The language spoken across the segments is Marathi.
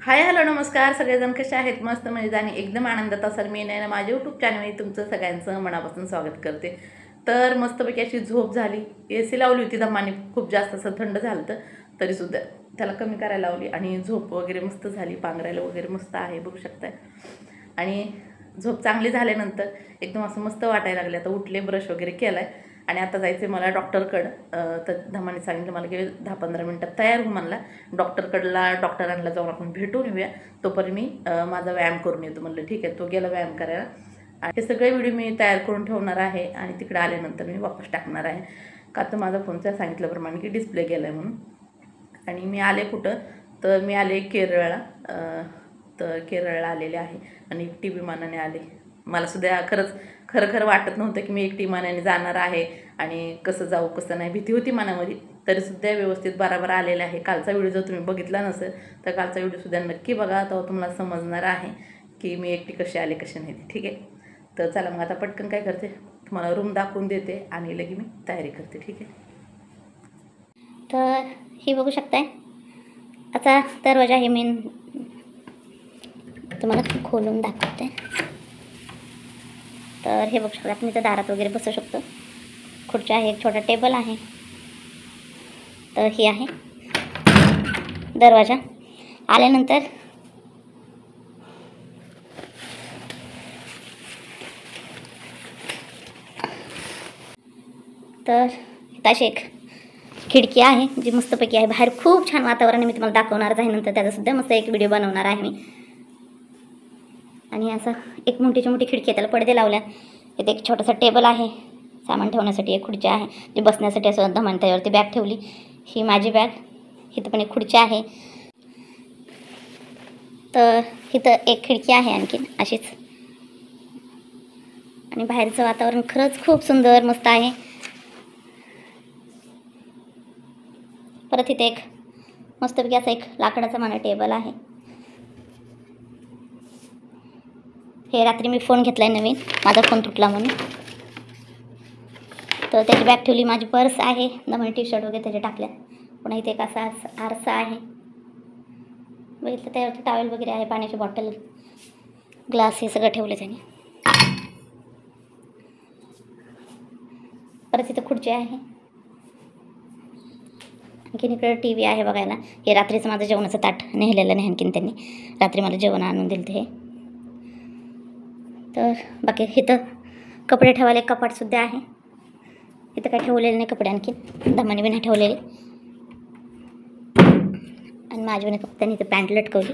हाय हॅलो नमस्कार सगळेजण कसे आहेत? मस्त मजेत आणि एकदम आनंदात असाल. मी नाही ना माझ्या यूट्यूब चॅनलमध्ये तुमचं सगळ्यांचं मनापासून स्वागत करते. तर मस्तपैकी अशी झोप झाली. AC लावली होती दमाने, खूप जास्त असं थंड झालं तर तरीसुद्धा त्याला कमी करायला लावली आणि झोप वगैरे मस्त झाली. पांघरायला वगैरे मस्त आहे, बघू शकताय. आणि झोप चांगली झाल्यानंतर एकदम असं मस्त वाटायला लागले. आता उठले, ब्रश वगैरे केला आहे आणि आता जायचं आहे मला डॉक्टरकडं. तर धमाने सांगितलं मला की 10-15 मिनटात तयार हो म्हणला. डॉक्टरांना जाऊन आपण भेटून येऊया. तोपर्यंत मी माझा व्यायाम करून येतो. म्हणलं ठीक आहे. तो गेला व्यायाम करायला आणि हे सगळे व्हिडिओ मी तयार करून ठेवणार आहे आणि तिकडे आल्यानंतर मी वापस टाकणार आहे. का तर माझा फोनच्या सांगितल्याप्रमाणे की डिस्प्ले गेला आहे म्हणून. आणि मी आले कुठं, तर मी आले केरळला. तर केरळला आलेले आहे आणि एकटी विमानाने आले. मला सुद्धा खरं वाटत नव्हतं की मी एकटी विमानाने जाणार आहे आणि कसं जाऊ कसं नाही, भीती होती मनामध्ये. तरीसुद्धा व्यवस्थित बरोबर आलेलं आहे. कालचा व्हिडिओ जर तुम्ही बघितला नसेल तर कालचा व्हिडिओसुद्धा नक्की बघा, तेव्हा तुम्हाला समजणार आहे की मी एकटी कशी आले कशी नाही. ठीक आहे. तर चला मग आता पटकन काय करते, तुम्हाला रूम दाखवून देते आणि लगे मी तयारी करते. ठीक आहे. तर हे बघू शकताय. आता दरवाजा हे मी तुम्हाला खोलून दाखवते. तर हे बघू शकता, आपण इथं दारात वगैरे बसू शकतो. खुर्च्या आहे, एक छोटा टेबल आहे. तर ही आहे दरवाजा. आल्यानंतर तर इथं अशी एक खिडकी आहे जी मस्तपैकी आहे. बाहेर खूप छान वातावरण आहे. मी तुम्हाला दाखवणारच आहे नंतर, त्याचासुद्धा मस्त एक व्हिडिओ बनवणार आहे मी. आणि असं एक मोठी खिडकी आहे, त्याला पडदे लावल्या. इथे एक छोटासा टेबल आहे सामान ठेवण्यासाठी. एक खुर्ची आहे जी बसण्यासाठी असं दमान. त्यावरती बॅग ठेवली. ही माझी बॅग. इथं पण एक खुर्ची आहे. तर इथं एक खिडकी आहे आणखीन अशीच. आणि बाहेरचं वातावरण खरंच खूप सुंदर मस्त आहे. परत इथे एक मस्तपैकी असा एक लाकडाचा मला टेबल आहे. हे रात्री मी फोन घेतला आहे नवीन, माझा फोन तुटला म्हणून. तर त्याची बॅग ठेवली. माझी पर्स आहे, नवीन टी-शर्ट वगैरे त्याचे टाकल्या. पुन्हा इथे एक असा आरसा आहे बघितलं. त्यावरती टॉवेल वगैरे आहे, पाण्याची बॉटल, ग्लास हे सगळं ठेवलं त्याने. परत इथं खुर्ची आहे. आणखीन इकडे TV आहे बघायला. हे रात्रीचं माझं जेवणाचं ताट नेलेलं नाही आणखीन त्यांनी. रात्री मला जेवण आणून दिलं हे. तर बाकी इथं कपडे ठेवायला एक कपाटसुद्धा आहे. इथं काय ठेवलेलं नाही कपडे आणखीन, दमाने बी नाही ठेवलेले. आणि माझ्याने फक्त त्यांनी इथं पॅन्ट लटकवली.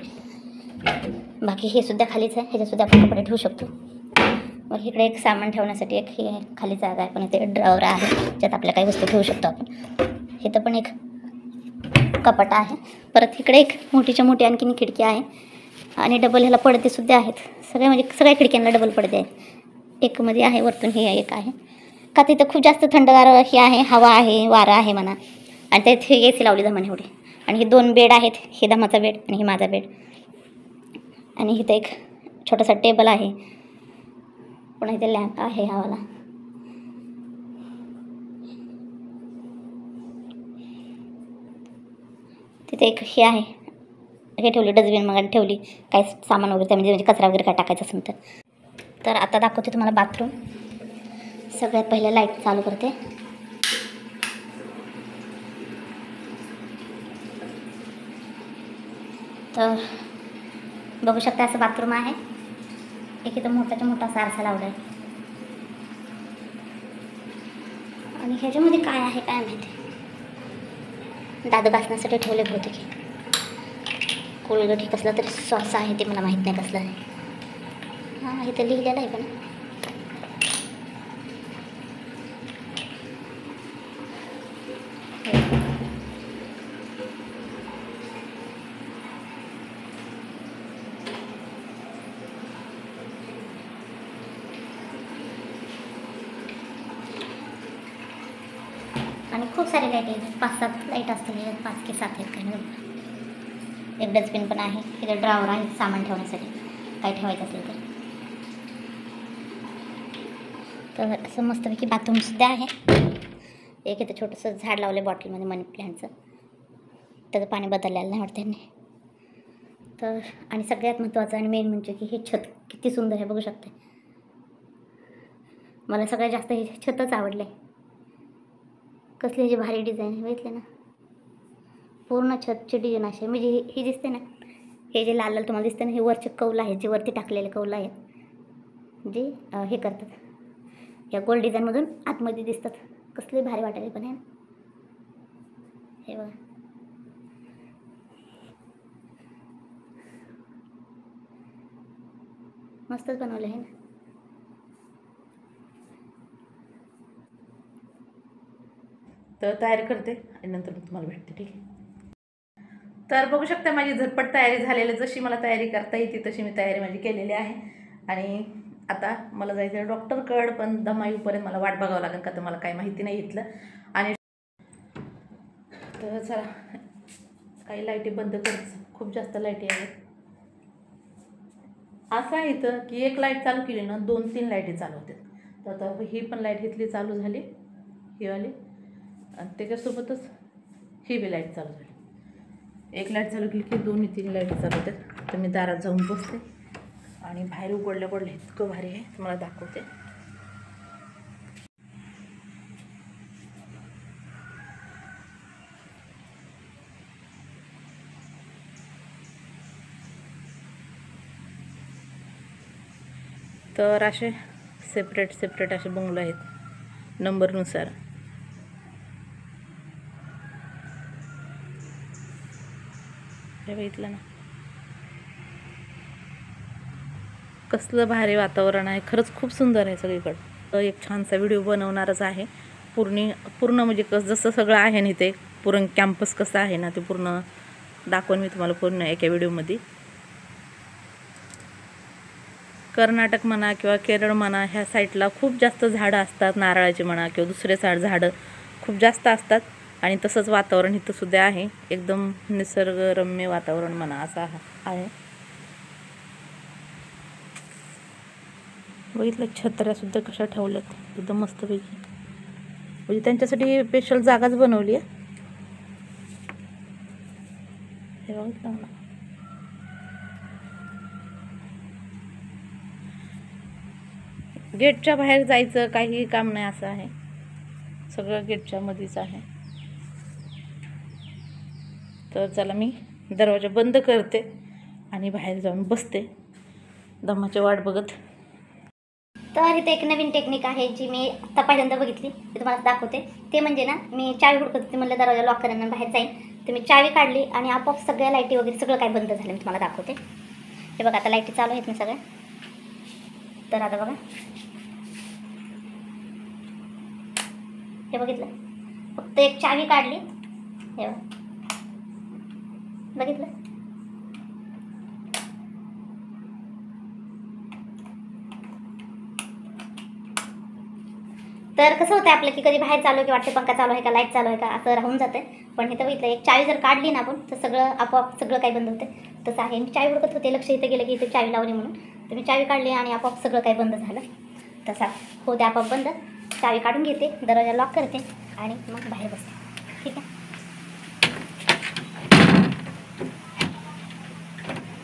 बाकी हे सुद्धा खालीच आहे. ह्याच्यातसुद्धा आपण कपडे ठेवू शकतो. मग इकडे एक सामान ठेवण्यासाठी एक हे खाली जागा आहे, पण इथे ड्रॉवर आहे ज्यात आपल्या काही वस्तू ठेवू शकतो आपण. इथं पण एक कपाट आहे. परत इकडे एक मोठी आणखीन खिडकी आहे आणि डबल ह्याला पडदेसुद्धा आहेत. सगळ्या खिडक्यांना डबल पडदे आहेत. एक मध्ये आहे वरतून, हे एक आहे. का तिथं खूप जास्त थंडगार हे आहे, हवा आहे, वारा आहे म्हणा. आणि त्यात हे AC लावली दमाने एवढे. आणि हे 2 बेड आहेत. हे दमाचा बेड आणि हे माझा बेड. आणि इथं एक छोटासा टेबल आहे. पुन्हा इथे लॅम्प आहे हवाला. तिथे एक हे आहे, हे ठेवली डस्टबिन मग ठेवली काय सामान वगैरे त्यामध्ये, म्हणजे कचरा वगैरे काय टाकायचं असेल तर. आता दाखवते तुम्हाला बाथरूम. सगळ्यात पहिले लाईट चालू करते. तर बघू शकता असं बाथरूम आहे. एक इथं मोठा आरसा लावला आहे. आणि ह्याच्यामध्ये काय आहे काय माहिती. दात घासण्यासाठी ठेवले होते की कोलगेट हे कसलं तरी सॉस आहे, ते मला माहीत नाही कसलं आहे. हां इथं लिहिलेलं आहे पण. आणि खूप सारे लाईट आहेत. 5-7 लाईट असतील. 5 की 7 आहेत काही नाही. एक डस्टबिन पण आहे. इथे ड्रॉवर आहे सामान ठेवण्यासाठी, काय ठेवायचं असेल तर असं मस्तपैकी बाथरूमसुद्धा आहे. एक इथं छोटंसं झाड लावलं बॉटलमध्ये, मनी प्लॅन्टचं. त्याचं पाणी बदललेलं नाही वाटतं त्यांनी. तर आणि सगळ्यात महत्त्वाचं आणि मेन म्हणजे की हे छत किती सुंदर आहे बघू शकते. मला सगळ्यात जास्त हे छतच आवडलं आहे. कसली ह्याची भारी डिझाईन आहे बघितले ना. पूर्ण छतची डिझाईन अशी म्हणजे ही दिसते ना, हे जे लाल लाल तुम्हाला दिसते ना, हे वरचे कौल आहेत जे वरती टाकलेले कौल आहेत जे हे करतात या गोल डिझाईनमधून आतमध्ये दिसतात. कसले भारी वाटायला पण आहे ना. हे बघा मस्तच बनवलं आहे ना. तर तयारी करते आणि नंतर मी तुम्हाला भेटते, ठीक आहे. तर बघू शकता माझी झटपट तयारी झालेली. जशी मला तयारी करता येते तशी मी तयारी माझी केलेली आहे. आणि आता मला जायचं आहे डॉक्टरकडं, पण दमा येऊपर्यंत मला वाट बघावं लागेल का तर मला काही माहिती नाही इथलं. आणि तर चला काही लाईटी बंद करायचं, खूप जास्त लाईटी आहेत. असं आहे इथं की एक लाईट चालू केली ना 2-3 लाईटी चालू होतात. तर आता ही पण लाईट इथली चालू झाली, ही वाली, आणि त्याच्यासोबतच ही बी लाईट चालू झाली. एक लाईट चालू केली की 2-3 लाईटी चालू होतात. तर मी दारात जाऊन बसते आणि बाहेर उघडलं इतकं भारी आहे, तुम्हाला दाखवते. तर असे सेपरेट असे बंगलो आहेत नंबरनुसार. हे बघितलं ना, कसलं भारी वातावरण आहे. खरंच खूप सुंदर आहे सगळीकडं. एक छानसा व्हिडिओ बनवणारच आहे. पूर्ण म्हणजे जसं सगळं आहे ना ते पूर्ण कॅम्पस कसं आहे ना ते पूर्ण दाखवून मी तुम्हाला पूर्ण एका व्हिडिओमध्ये. कर्नाटक म्हणा किंवा केरळ म्हणा ह्या साईडला खूप जास्त झाडं असतात, नारळाची म्हणा किंवा दुसरे झाडं खूप जास्त असतात. आणि तसंच वातावरण इथं सुद्धा आहे, एकदम निसर्गरम्य वातावरण म्हणा असं आहे. बघितलं छत्र्यासुद्धा कशा ठेवल्यात एकदम मस्तपैकी, म्हणजे त्यांच्यासाठी स्पेशल जागाच बनवली आहे. हे बघितलं ना, गेटच्या बाहेर जायचं काही काम नाही असं आहे, सगळं गेटच्या मध्येच आहे. तर चला मी दरवाजा बंद करते आणि बाहेर जाऊन बसते दमाची वाट बघत. तर इथे एक नवीन टेक्निक आहे जी मी आता पहिल्यांदा बघितली, ते तुम्हाला दाखवते. ते म्हणजे ना, मी चावी हुडकत होते, म्हणलं दरवाजा लॉक करायला बाहेर जाईन, तर मी चावी काढली आणि आपोआप सगळ्या लाईटी वगैरे सगळं काय बंद झालं. मी तुम्हाला दाखवते. हे बघा आता लाईटी चालू आहेत ना सगळ्या. तर आता बघा, हे बघितलं, फक्त एक चावी काढली, हे बघितलं. तर कसं होतं आपलं की कधी बाहेर चालू आहे की वाटते पंखा चालू आहे का, लाईट चालू आहे का, असं राहून जातं. पण हे तर बघितलं, एक चावी जर काढली ना आपण तर सगळं आपोआप सगळं काही बंद होते. तसं आहे. मी चावी हुडकत होते, लक्ष इथं गेलं की इथे चावी लावली म्हणून, तर मी चावी काढली आणि आपोआप सगळं काही बंद झालं. तसा हो ते आपोआप बंद. चावी काढून घेते, दरवाजा लॉक करते आणि मग बाहेर बसते, ठीक आहे.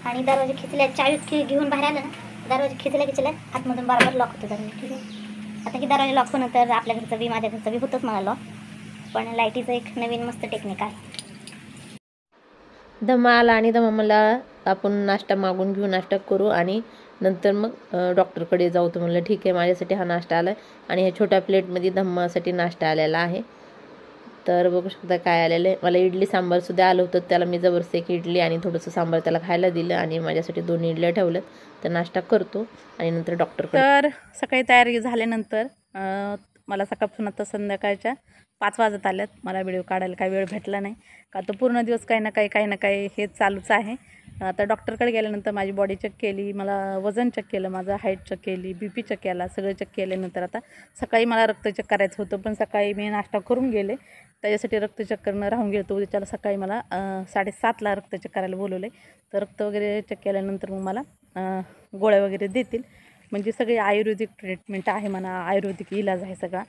आणि दरवाजा खिचल्या, चावी घेऊन बाहेर आलं ना, दरवाजा खिचल्या आतमधून बरोबर लॉक होतो दरवाजा, ठीक आहे. आता की दरवाजा लॉक होणं तर आपल्या घरचं बी माझ्या घरचं बी होतंच मला लॉक, पण लाईटीचं एक नवीन मस्त टेक्निक आहे. धमा आला आणि धमा मला आपण नाश्ता मागून घेऊ, नाश्ता करू आणि नंतर मग डॉक्टरकडे जाऊ. तर म्हणलं ठीक आहे, माझ्यासाठी हा नाश्ता आला आहे आणि ह्या छोट्या प्लेटमध्ये धम्मासाठी नाश्ता आलेला आहे. तर बघू शकता काय आलेलं आहे. मला इडली सांबारसुद्धा आलं होतं, त्याला मी जबरदस्त एक इडली आणि थोडंसं सांबार त्याला खायला दिलं आणि माझ्यासाठी 2 इडल्या ठेवल्यात. तर नाश्ता करतो आणि नंतर डॉक्टरकडे. तर सकाळी तयारी झाल्यानंतर मला सकाळपासून आता संध्याकाळच्या 5 वाजत आल्यात. मला व्हिडिओ काढायला काही वेळ भेटला नाही का, तो पूर्ण दिवस काही ना काही हे चालूच आहे. आता डॉक्टरकडे गेल्यानंतर माझी बॉडी चेक केली, मला वजन चेक केलं, माझं हाईट चेक केली, BP चेक केला, सगळं चेक केल्यानंतर आता सकाळी मला रक्त चेक करायचं होतं, पण सकाळी मी नाश्ता करून गेले, त्याच्यासाठी रक्त चेक करणं राहून गेलं. उद्याच्याला सकाळी मला 7:30ला रक्त चेक करायला बोलवलं आहे. तर रक्त वगैरे चेक केल्यानंतर मग मला गोळ्या वगैरे देतील. म्हणजे सगळी आयुर्वेदिक ट्रीटमेंट आहे म्हणा, आयुर्वेदिक इलाज आहे सगळा.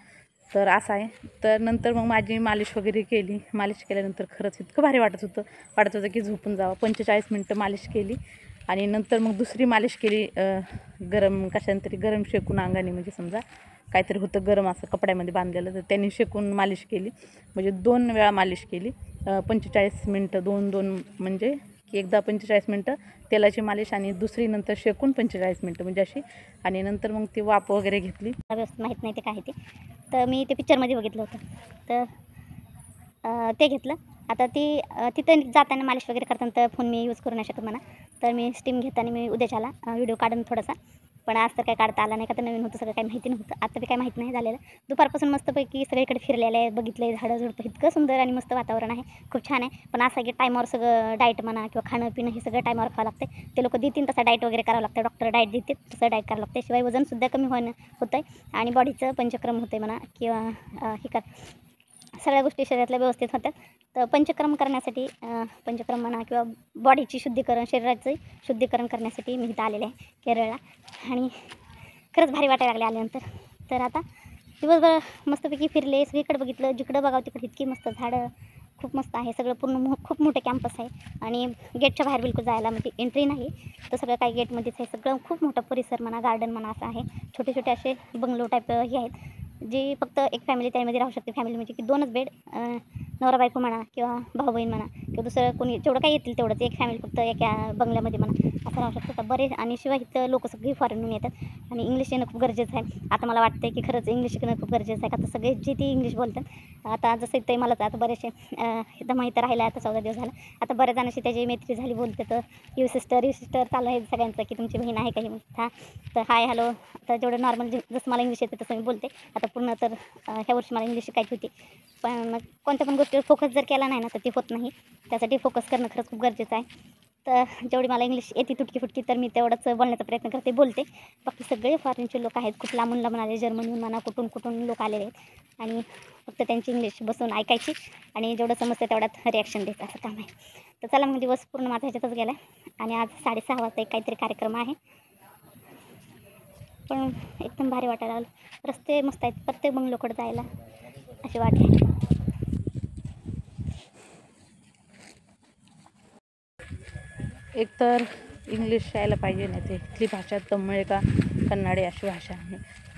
तर असं आहे. तर नंतर मग माझी मालिश वगैरे केली. मालिश केल्यानंतर खरंच इतकं भारी वाटत होतं की झोपून जावं. 45 मिनटं मालिश केली आणि नंतर मग दुसरी मालिश केली गरम कशाने तरी गरम शेकून अंगाने, म्हणजे समजा काहीतरी होतं गरम असं कपड्यामध्ये बांधलेलं, तर त्यांनी शेकून मालिश केली. म्हणजे 2 वेळा मालिश केली. 45 मिनटं 2-2 म्हणजे की एकदा 45 मिनटं तेलाची मालिश आणि दुसरी नंतर शेकून 45 मिनटं म्हणजे अशी. आणि नंतर मग ती वाफ वगैरे घेतली. व्यवस्थित माहीत नाही ते काय ते. तर मी ते पिक्चरमध्ये बघितलं होतं, तर ते घेतलं. आता तिथं जाताना मालिश वगैरे करताना तर फोन मी यूज करू नाही शकत म्हणा. तर मी स्टीम घेताना मी उद्याच्याला व्हिडिओ काढून थोडासा, पण आज तर काही काढता आला नाही का, तर नवीन होतं सगळं काही माहिती नव्हतं. आता बी काही माहिती नाही झालेलं. दुपारपासून मस्तपैकी सगळीकडे फिरलेलं आहे, बघितलं आहे, झाडं झुडपं इतकं सुंदर आणि मस्त वातावरण आहे, खूप छान आहे. पण असं की टायमावर सगळं डाएट म्हणा किंवा खाणं पिणं हे सगळं टायमावर खावं लागतं. ते लोक देतील तसा डाएट वगैरे करावं लागतं, डॉक्टर डाएट देतील तसं डाएट करावं लागतं. शिवाय वजनसुद्धा कमी होतं आहे आणि बॉडीचं पंचक्रम होतं आहे म्हणा, किंवा हे कर सगळ्या गोष्टी शरीरातल्या व्यवस्थित होतात. तर पंचक्रम करण्यासाठी पंचक्रम म्हणा किंवा बॉडीची शुद्धीकरण, शरीराचं शुद्धीकरण करण्यासाठी मी इथं आलेले आहे केरळला. आणि खरंच भारी वाटायला लागले आल्यानंतर. तर आता दिवसभर मस्तपैकी फिरले, सगळीकडे बघितलं, जिकडं बघावं तिकडे इतकी मस्त झाडं, खूप मस्त आहे सगळं. पूर्ण खूप मोठं कॅम्पस आहे आणि गेटच्या बाहेर बिलकुल जायला म्हणजे एंट्री नाही, तर सगळं काही गेटमध्येच आहे. सगळं खूप मोठं परिसर म्हणा, गार्डन म्हणा असं आहे. छोटे छोटे असे बंगलो टाईप हे आहेत, जे फक्त एक फॅमिली त्यामध्ये राहू शकते. फॅमिली म्हणजे की 2च बेड, नवरा बायको म्हणा किंवा भाऊ बहीण म्हणा किंवा दुसरं कोणी जेवढं काही येतील तेवढंच, एक फॅमिली फक्त एका बंगल्यामध्ये म्हणा असं राहू शकतं. तर बरे. आणि शिवाय इथं लोक सगळी फॉरेनहून येतात आणि इंग्लिश येणं खूप गरजेचं आहे. आता मला वाटतं की खरंच इंग्लिश शिकणं खूप गरजेचं आहे, का तर सगळे जे ती इंग्लिश बोलतात. आता जसं इथं मलाच आता बरेचसे इथं माहीत राहिलं आता 14 दिवस झालं. आता बऱ्याच जणांशी त्याची मैत्री झाली, बोलते. तर यू सिस्टर चालू आहे सगळ्यांचं, की तुमची बहीण आहे का ही. हां, तर हाय हॅलो. तर जेवढं नॉर्मल जसं मला इंग्लिश येतं तसं मी बोलते. आता पूर्ण तर ह्या वर्षी मला इंग्लिश शिकायची होती, पण कोणत्या पण गोष्टीवर फोकस जर केला नाही ना तर ते होत नाही. त्यासाठी फोकस करणं खरंच खूप गरजेचं आहे. तर जेवढी मला इंग्लिश येते तुटकी फुटकी, तर मी तेवढंच बोलण्याचा प्रयत्न करते, बोलते. बाकी सगळे फॉरेनचे लोक आहेत, खूप लांबून आले, जर्मनीहून म्हणा, कुठून लोक आलेले आहेत. आणि फक्त त्यांची इंग्लिश बसून ऐकायची आणि जेवढं समजतं तेवढ्यात रिॲक्शन द्यायचं, असं काम आहे. तर चला मग दिवस पूर्ण माझा ह्याच्यातच गेला आहे. आणि आज 6:30 वाजता एक काहीतरी कार्यक्रम आहे, पण एकदम भारी वाटायला लागलं. रस्ते मस्त आहेत, प्रत्येक बंगलोकडे जायला अशी वाट आहे. एक तर इंग्लिश यायला पाहिजे, नाही ते इथली भाषा तमिळ का कन्नडी अशी भाषा आहे.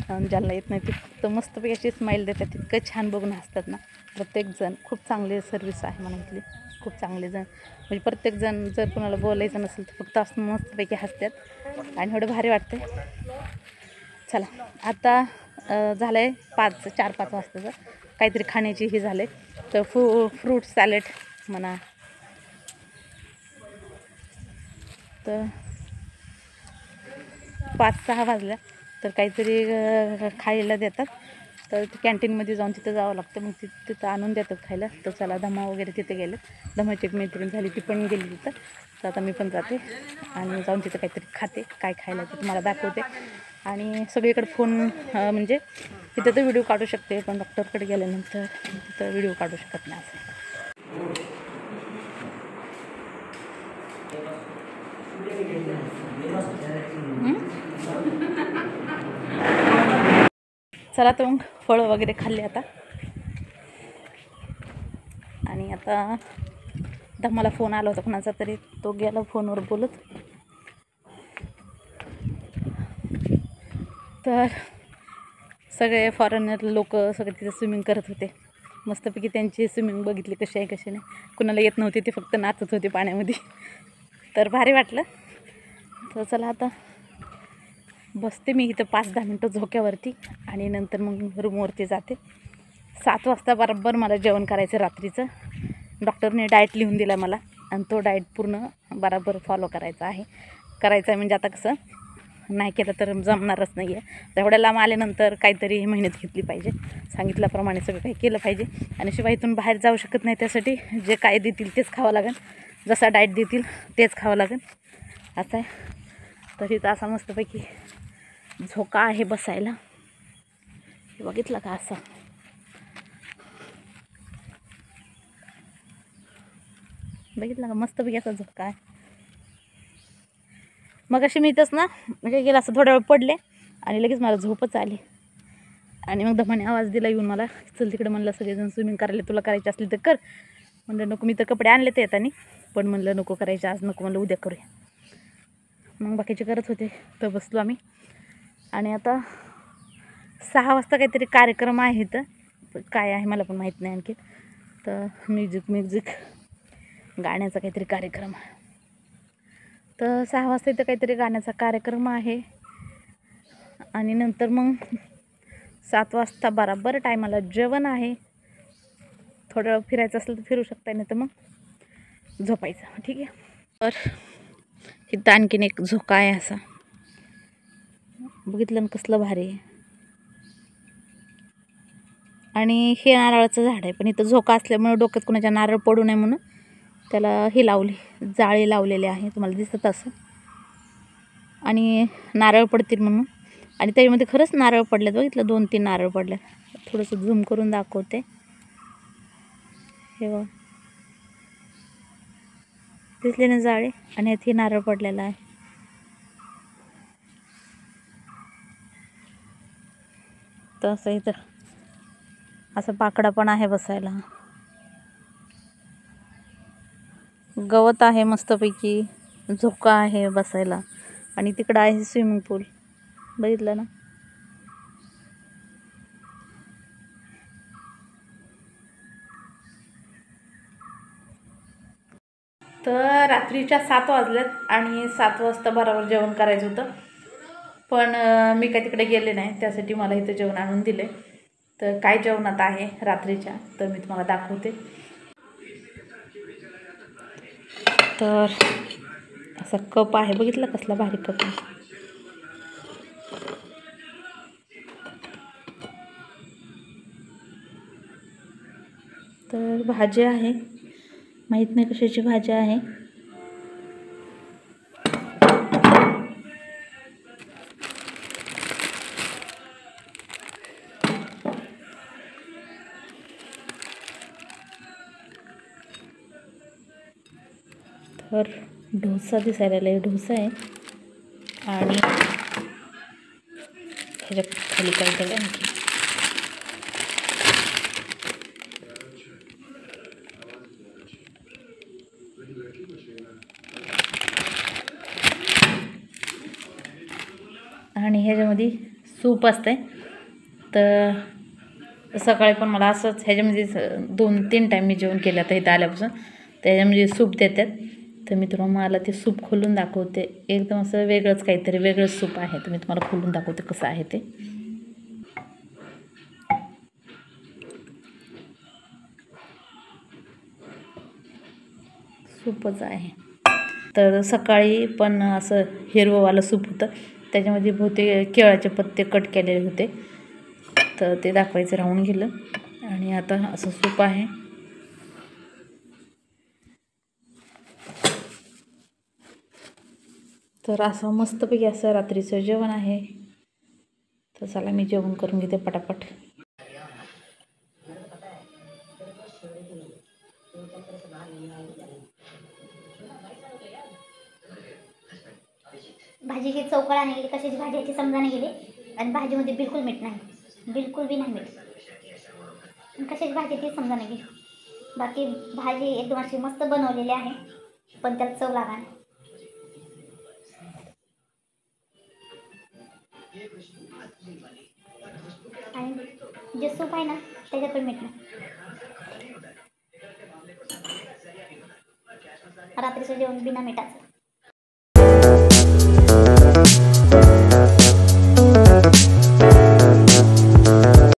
आणि ज्यांना येत नाही ते फक्त मस्तपैकी अशी स्माईल देतात, इतकं छान बघून हसतात ना प्रत्येकजण. खूप चांगली सर्विस आहे म्हणा इथली, खूप चांगले जण. म्हणजे प्रत्येकजण जर कोणाला बोलायचं नसेल तर फक्त असं मस्तपैकी हसतात आणि एवढं भारी वाटते. चला आता झालं आहे 4-5 वाजताचं काहीतरी खाण्याची ही झाले. तर फ्रूट सॅलेड म्हणा, तर 5-6 वाजल्या तर काहीतरी खायला देतात. तर कॅन्टीनमध्ये जाऊन तिथं जावं लागतं, मग तिथं आणून देतात खायला. तर चला धम्मा वगैरे तिथे गेले. धम्माची एक मैत्रीण झाली, ती पण गेली तिथं. तर आता मी पण जाते आणि जाऊन तिथं काहीतरी खाते, काय खायला ते तुम्हाला दाखवते. आणि सगळीकडे फोन म्हणजे तिथं तर व्हिडिओ काढू शकते, पण डॉक्टरकडे गेल्यानंतर तिथं व्हिडिओ काढू शकत नाही असं. चला तर मग फळं वगैरे खाल्ले आता. आणि आता धम्माला फोन आला होता कोणाचा तरी, तो गेला फोनवर बोलत. तर सगळे फॉरेनर लोक सगळे तिथे स्विमिंग करत होते. मस्तपैकी त्यांची स्विमिंग बघितली कशी आहे कशी नाही. कुणाला येत नव्हती, ते फक्त नाचत होते पाण्यामध्ये. तर भारी वाटलं. तर चला आता बसते मी इथं 5-10 मिनटं झोक्यावरती आणि नंतर मग रूमवरती जाते. 7 वाजता बरोबर मला जेवण करायचं रात्रीचं. डॉक्टरने डाएट लिहून दिला मला आणि तो डाएट पूर्ण बरोबर फॉलो करायचा आहे. म्हणजे आता कसं नाही केलं तर जमणारच नाही आहे. तेवढ्या लांब आल्यानंतर काहीतरी मेहनत घेतली पाहिजे, सांगितल्याप्रमाणे सगळं काही केलं पाहिजे. आणि शिवाय इथून बाहेर जाऊ शकत नाही, त्यासाठी जे काय देतील तेच खावं लागेल, जसा डाएट देतील तेच खावं लागेल असं आहे. तर इथं असा मस्तपैकी झोका आहे बसायला, बघितलं का असं. बघितलं का मस्तपैकी असा झोका आहे. मग अशी मी इथंच ना म्हणजे गेलं असं थोडा वेळ पडले आणि लगेच मला झोपच आली. आणि मग धमाने आवाज दिला येऊन मला, चल तिकडे. म्हणलं सगळेजण स्विमिंग करायला, तुला करायची असली तर कर. म्हणलं नको, मी तर कपडे आणले ते येतानी, पण म्हणलं नको करायचे आज, नको म्हणलं उद्या करूया. मग बाकीचे करत होते, तर बसलो आम्ही. आणि आता 6 वाजता काहीतरी कार्यक्रम आहे, तर काय आहे मला पण माहीत नाही आणखी. तर म्युझिक गाण्याचा काहीतरी कार्यक्रम आहे. तर 6 वाजता इथं काहीतरी गाण्याचा कार्यक्रम आहे. आणि नंतर मग 7 वाजता बराबर टायमाला जेवण आहे. थोडं वेळ फिरायचं असेल तर फिरू शकता, नाही तर मग झोपायचं. ठीक आहे. तर इथं आणखीन एक झोका आहे असा, बघितलं ना कसलं भारी आहे. आणि हे नारळाचं झाड आहे, पण इथं झोका असल्यामुळे डोक्यात कुणाच्या नारळ पडू नये म्हणून त्याला हे लावले, जाळे लावलेले आहे, तुम्हाला दिसत असं. आणि नारळ पडतील म्हणून. आणि त्याच्यामध्ये खरंच नारळ पडलेत, बघितलं 2-3 नारळ पडले. थोडंसं झूम करून दाखवते. हे बघ, दिसले ना जाळे, आणि यात हे नारळ पडलेला आहे. तसं इथं असं पाकडा पण आहे बसायला, गवत आहे मस्तपैकी, झोका आहे बसायला. आणि तिकडं आहे स्विमिंग पूल, बघितलं ना. तर रात्रीच्या 7 वाजल्यात आणि 7 वाजता बरोबर जेवण करायचं होतं, पण मी काय तिकडे गेले नाही, त्यासाठी मला इथं जेवण आणून दिले. तर काय जेवणात आहे रात्रीच्या, तर मी तुम्हाला दाखवते. तर असा कप आहे, बघितलं कसला भारी कप आहे. तर भाजी आहे, माहीत नाही कशाची भाजी आहे. तर डोसा दिसायला लागला, डोसा आहे. आणि ह्याच्या खाली काहीतरी आणखी आणि ह्याच्यामध्ये सूप असते. तर सकाळी पण मला असंच ह्याच्यामध्ये 2-3 टाईम मी जेवण केलं आता इथं आल्यापासून, तर ह्याच्यामध्ये सूप देतात. तर मी तुम्हाला मला ते सूप खोलून दाखवते. एकदम असं वेगळंच काहीतरी वेगळंच सूप आहे, तर मी तुम्हाला खोलून दाखवते कसं आहे ते. सूपच आहे. तर सकाळी पण असं हिरवंवालं सूप होतं, त्याच्यामध्ये बहुतेक केळाचे पत्ते कट केलेले होते, तर ते दाखवायचं राहून गेलं. आणि आता असं सूप आहे. तर असं मस्तपैकी असं रात्रीचं जेवण आहे. तर चला मी जेवण करून घेते पटापट. भाजीची चौकळा नाही गेली, कशाची भाजी याची समजा नाही गेली. आणि भाजीमध्ये बिलकुल मीठ नाही, बिलकुल बी नाही मीठ. कशाची भाजी ती समजा नाही गेली. बाकी भाजी एकदम अशी मस्त बनवलेली आहे, पण त्याला चव लागा नाही. आणि जे सूप आहे ना त्याच्यात पण मीठ नाही. रात्रीचं जेवण बिना मिठाचं.